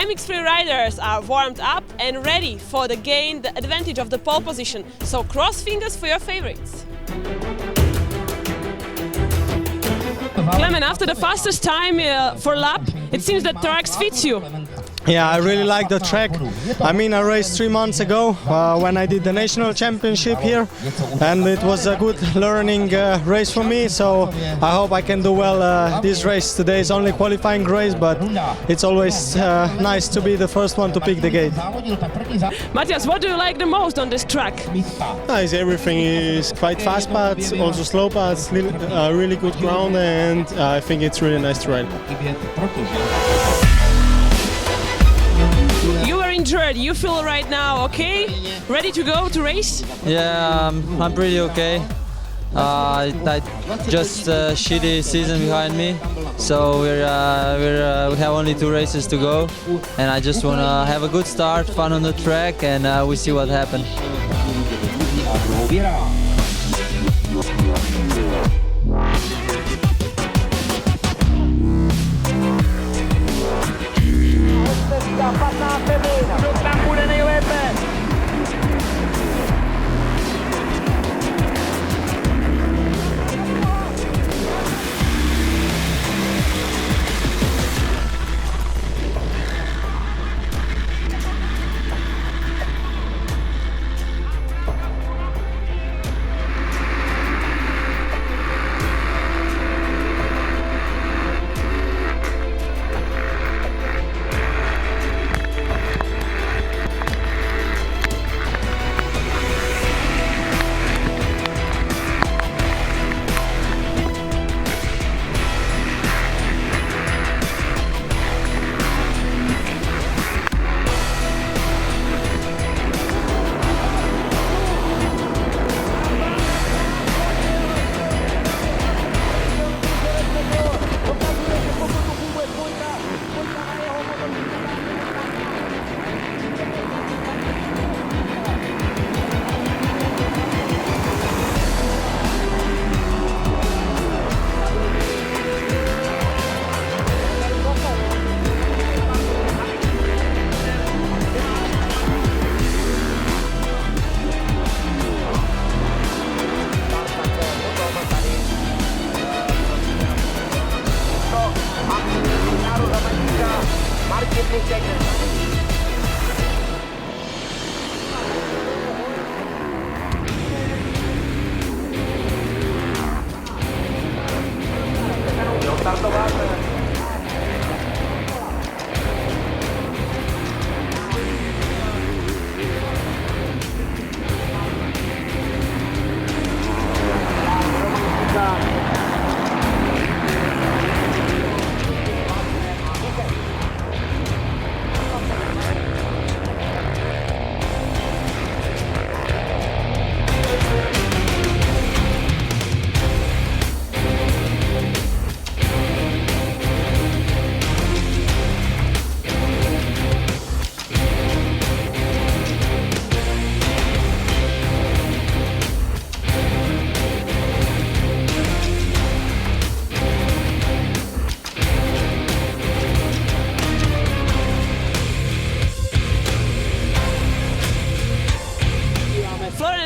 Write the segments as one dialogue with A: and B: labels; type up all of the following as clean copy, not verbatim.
A: MX3 riders are warmed up and ready for the advantage of the pole position. So cross fingers for your favorites. Clement, after the fastest time for lap, it seems that Trax fits you.
B: Yeah, I really like the track. I mean, I raced 3 months ago when I did the national championship here, and it was a good learning race for me. So I hope I can do well this race. Today is only qualifying race, but it's always nice to be the first one to pick the gate.
A: Matthias, what do you like the most on this track?
C: Nice, everything is quite fast parts, also slow parts, really good ground, and I think it's really nice to ride.
A: You were injured, you feel right now okay? Ready to go to race?
D: Yeah, I'm pretty okay. I just a shitty season behind me, so we have only 2 races to go, and I just want to have a good start, fun on the track, and we see what happens.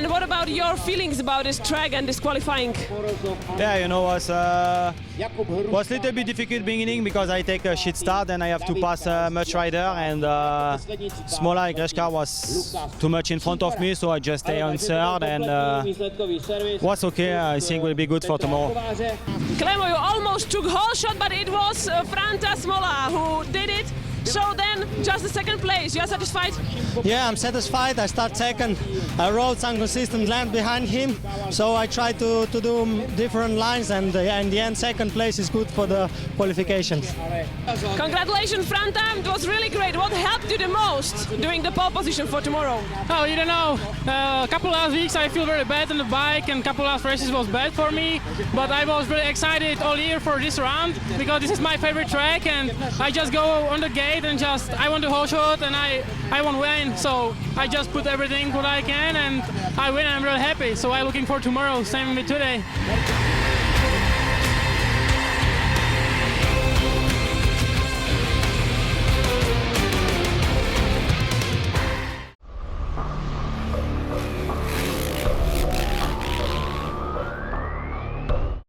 A: What about your feelings about this track and this qualifying?
E: Yeah, you know, was a little bit difficult beginning because I take a shit start and I have to pass much rider, and Smola Greshka was too much in front of me, so I just stay on third, and was okay. I think will be good for tomorrow.
A: Clemo, you almost took whole shot, but it was Franta Smola who did it. So then, just the second place, you are satisfied?
B: Yeah, I'm satisfied. I start second. I rode some consistent land behind him, so I try to do different lines, and in the end, second place is good for the qualifications.
A: Congratulations, Franta. It was really great. What helped you the most doing the pole position for tomorrow?
F: Oh, you don't know. A couple last weeks I feel very bad on the bike, and a couple last races was bad for me. But I was really excited all year for this round because this is my favorite track, and I just go on the gate and just I want the whole shot, and I want to win. So I just put everything what I can, and I win. I'm really happy. So I'm looking for tomorrow. Same with today.